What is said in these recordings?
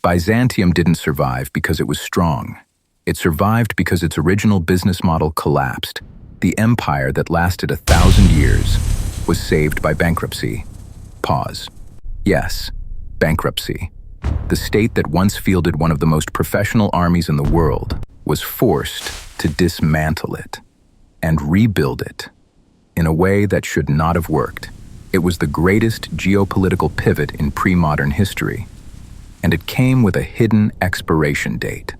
Byzantium didn't survive because it was strong. It survived because its original business model collapsed. The empire that lasted 1,000 years was saved by bankruptcy. Pause. Yes, bankruptcy. The state that once fielded one of the most professional armies in the world was forced to dismantle it and rebuild it in a way that should not have worked. It was the greatest geopolitical pivot in pre-modern history, and it came with a hidden expiration date.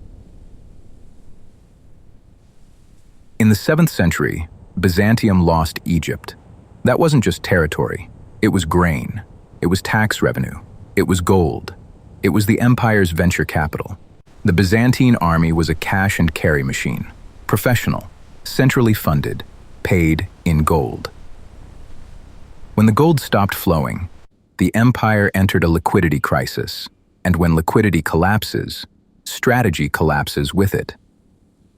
In the 7th century, Byzantium lost Egypt. That wasn't just territory. It was grain. It was tax revenue. It was gold. It was the empire's venture capital. The Byzantine army was a cash and carry machine, professional, centrally funded, paid in gold. When the gold stopped flowing, the empire entered a liquidity crisis, and when liquidity collapses, strategy collapses with it.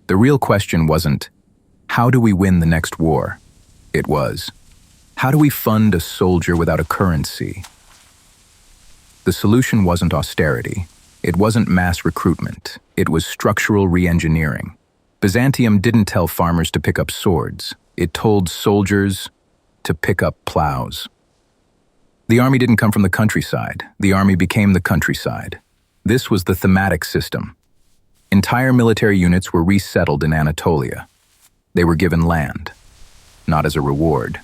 The real question wasn't, how do we win the next war? It was, how do we fund a soldier without a currency? The solution wasn't austerity. It wasn't mass recruitment. It was structural re-engineering. Byzantium didn't tell farmers to pick up swords. It told soldiers to pick up plows. The army didn't come from the countryside. The army became the countryside. This was the Thematic System. Entire military units were resettled in Anatolia. They were given land, not as a reward,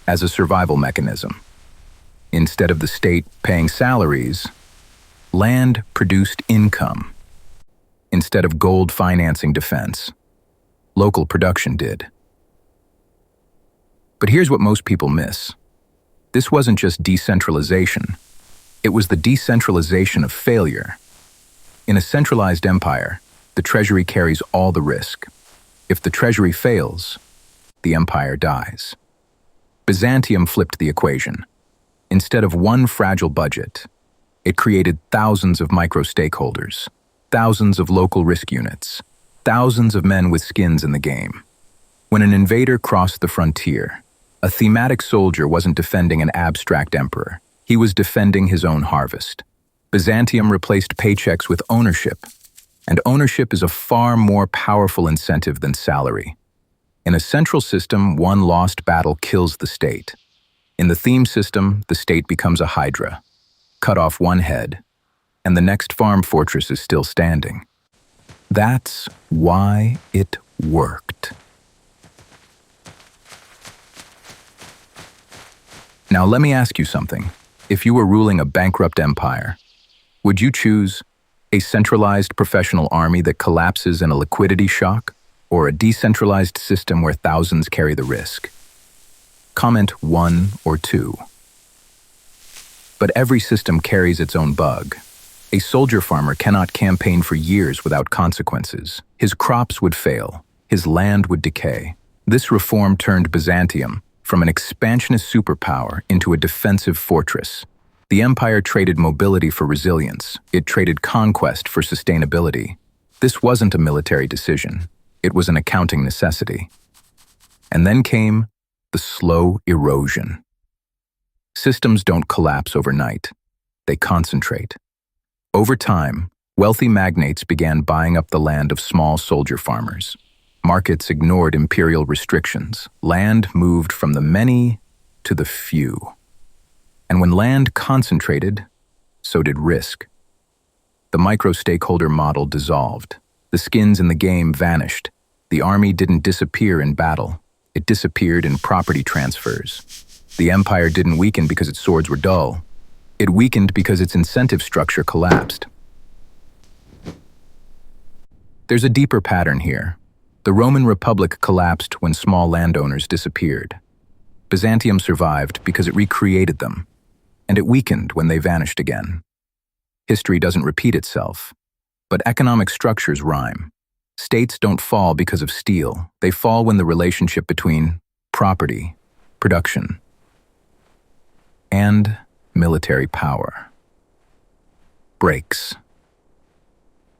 as a survival mechanism. Instead of the state paying salaries, land produced income. Instead of gold financing defense, local production did. But here's what most people miss. This wasn't just decentralization. It was the decentralization of failure. In a centralized empire, the treasury carries all the risk. If the treasury fails, the empire dies. Byzantium flipped the equation. Instead of one fragile budget, it created thousands of micro-stakeholders, thousands of local risk units, thousands of men with skins in the game. When an invader crossed the frontier, a thematic soldier wasn't defending an abstract emperor. He was defending his own harvest. Byzantium replaced paychecks with ownership, and ownership is a far more powerful incentive than salary. In a central system, one lost battle kills the state. In the theme system, the state becomes a hydra. Cut off one head, and the next farm fortress is still standing. That's why it worked. Now let me ask you something. If you were ruling a bankrupt empire, would you choose a centralized professional army that collapses in a liquidity shock, or a decentralized system where thousands carry the risk? Comment 1 or 2. But every system carries its own bug. A soldier farmer cannot campaign for years without consequences. His crops would fail. His land would decay. This reform turned Byzantium from an expansionist superpower into a defensive fortress. The empire traded mobility for resilience. It traded conquest for sustainability. This wasn't a military decision. It was an accounting necessity. And then came the slow erosion. Systems don't collapse overnight. They concentrate. Over time, wealthy magnates began buying up the land of small soldier farmers. Markets ignored imperial restrictions. Land moved from the many to the few. And when land concentrated, so did risk. The micro-stakeholder model dissolved. The skins in the game vanished. The army didn't disappear in battle. It disappeared in property transfers. The empire didn't weaken because its swords were dull. It weakened because its incentive structure collapsed. There's a deeper pattern here. The Roman Republic collapsed when small landowners disappeared. Byzantium survived because it recreated them, and it weakened when they vanished again. History doesn't repeat itself, but economic structures rhyme. States don't fall because of steel. They fall when the relationship between property, production, and military power breaks.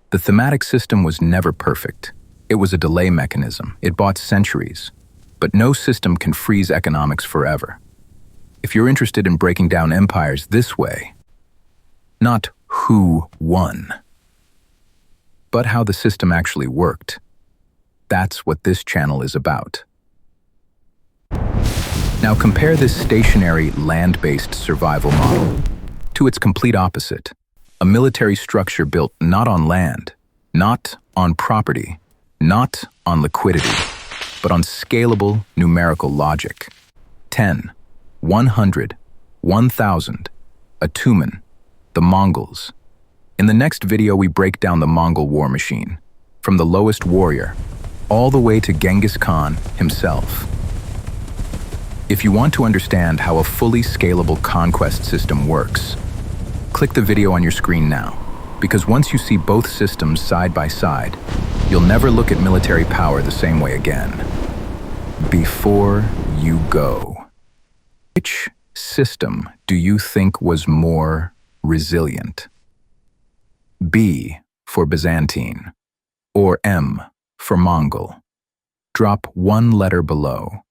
The thematic system was never perfect. It was a delay mechanism. It bought centuries. But no system can freeze economics forever. If you're interested in breaking down empires this way, not who won, but how the system actually worked. That's what this channel is about. Now compare this stationary, land-based survival model to its complete opposite, a military structure built not on land, not on property, not on liquidity, but on scalable numerical logic. 10, 100, 1,000, a Tumen, the Mongols. In the next video, we break down the Mongol war machine, from the lowest warrior, all the way to Genghis Khan himself. If you want to understand how a fully scalable conquest system works, click the video on your screen now, because once you see both systems side by side, you'll never look at military power the same way again. Before you go, which system do you think was more resilient? B for Byzantine, or M for Mongol? Drop one letter below.